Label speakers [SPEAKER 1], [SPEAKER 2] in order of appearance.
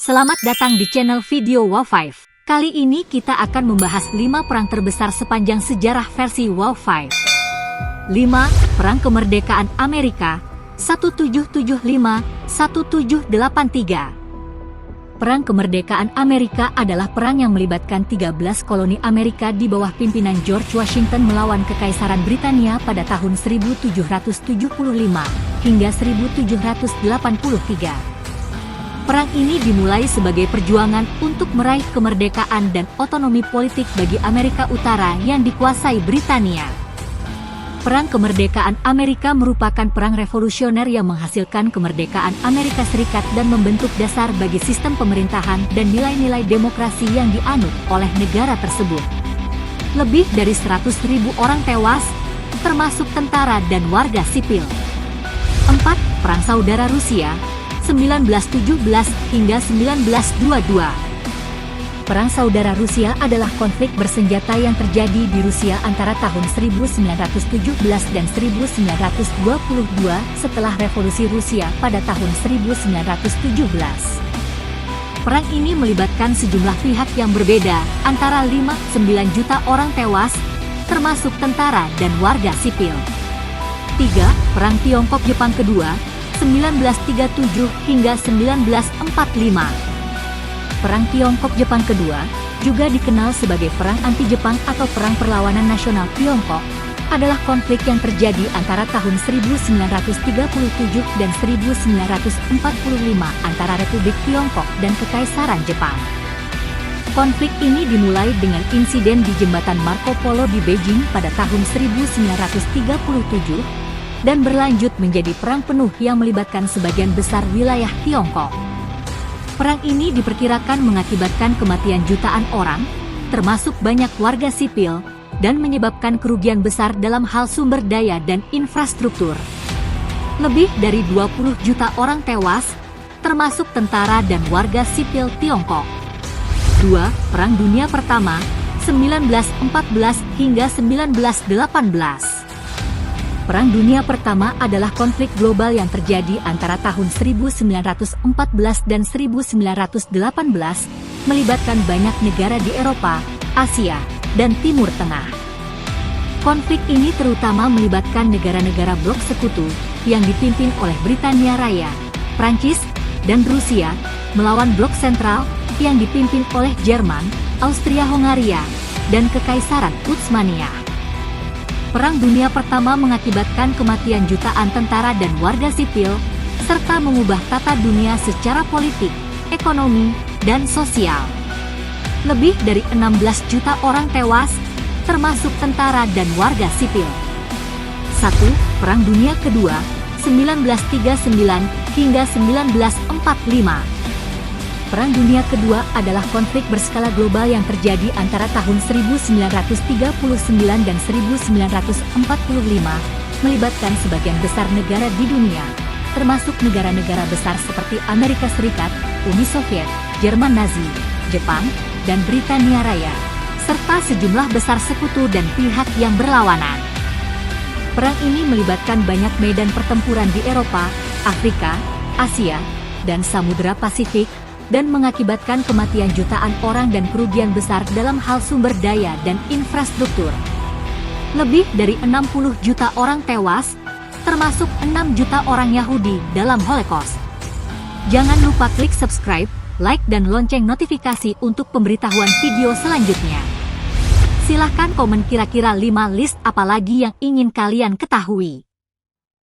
[SPEAKER 1] Selamat datang di channel video WOW5. Kali ini kita akan membahas 5 perang terbesar sepanjang sejarah versi WOW5. 5. Perang Kemerdekaan Amerika 1775-1783. Perang Kemerdekaan Amerika adalah perang yang melibatkan 13 koloni Amerika di bawah pimpinan George Washington melawan Kekaisaran Britania pada tahun 1775 hingga 1783. Perang ini dimulai sebagai perjuangan untuk meraih kemerdekaan dan otonomi politik bagi Amerika Utara yang dikuasai Britania. Perang Kemerdekaan Amerika merupakan perang revolusioner yang menghasilkan kemerdekaan Amerika Serikat dan membentuk dasar bagi sistem pemerintahan dan nilai-nilai demokrasi yang dianut oleh negara tersebut. Lebih dari 100.000 orang tewas, termasuk tentara dan warga sipil. 4. Perang Saudara Rusia 1917 hingga 1922. Perang Saudara Rusia adalah konflik bersenjata yang terjadi di Rusia antara tahun 1917 dan 1922 setelah Revolusi Rusia pada tahun 1917. Perang ini melibatkan sejumlah pihak yang berbeda, antara 5-9 juta orang tewas, termasuk tentara dan warga sipil. 3. Perang Tiongkok-Jepang Kedua 1937 hingga 1945. Perang Tiongkok-Jepang Kedua, juga dikenal sebagai Perang Anti-Jepang atau Perang Perlawanan Nasional Tiongkok, adalah konflik yang terjadi antara tahun 1937 dan 1945 antara Republik Tiongkok dan Kekaisaran Jepang. Konflik ini dimulai dengan insiden di Jembatan Marco Polo di Beijing pada tahun 1937, dan berlanjut menjadi perang penuh yang melibatkan sebagian besar wilayah Tiongkok. Perang ini diperkirakan mengakibatkan kematian jutaan orang, termasuk banyak warga sipil, dan menyebabkan kerugian besar dalam hal sumber daya dan infrastruktur. Lebih dari 20 juta orang tewas, termasuk tentara dan warga sipil Tiongkok. 2. Perang Dunia Pertama 1914 hingga 1918. Perang Dunia Pertama adalah konflik global yang terjadi antara tahun 1914 dan 1918, melibatkan banyak negara di Eropa, Asia, dan Timur Tengah. Konflik ini terutama melibatkan negara-negara blok sekutu yang dipimpin oleh Britania Raya, Prancis, dan Rusia, melawan blok sentral yang dipimpin oleh Jerman, Austria-Hongaria, dan Kekaisaran Utsmania. Perang Dunia Pertama mengakibatkan kematian jutaan tentara dan warga sipil, serta mengubah tata dunia secara politik, ekonomi, dan sosial. Lebih dari 16 juta orang tewas, termasuk tentara dan warga sipil. 1. Perang Dunia Kedua 1939 hingga 1945. Perang Dunia Kedua adalah konflik berskala global yang terjadi antara tahun 1939 dan 1945, melibatkan sebagian besar negara di dunia, termasuk negara-negara besar seperti Amerika Serikat, Uni Soviet, Jerman Nazi, Jepang, dan Britania Raya, serta sejumlah besar sekutu dan pihak yang berlawanan. Perang ini melibatkan banyak medan pertempuran di Eropa, Afrika, Asia, dan Samudra Pasifik, dan mengakibatkan kematian jutaan orang dan kerugian besar dalam hal sumber daya dan infrastruktur. Lebih dari 60 juta orang tewas, termasuk 6 juta orang Yahudi dalam Holocaust. Jangan lupa klik subscribe, like dan lonceng notifikasi untuk pemberitahuan video selanjutnya. Silahkan komen kira-kira 5 list apa lagi yang ingin kalian ketahui.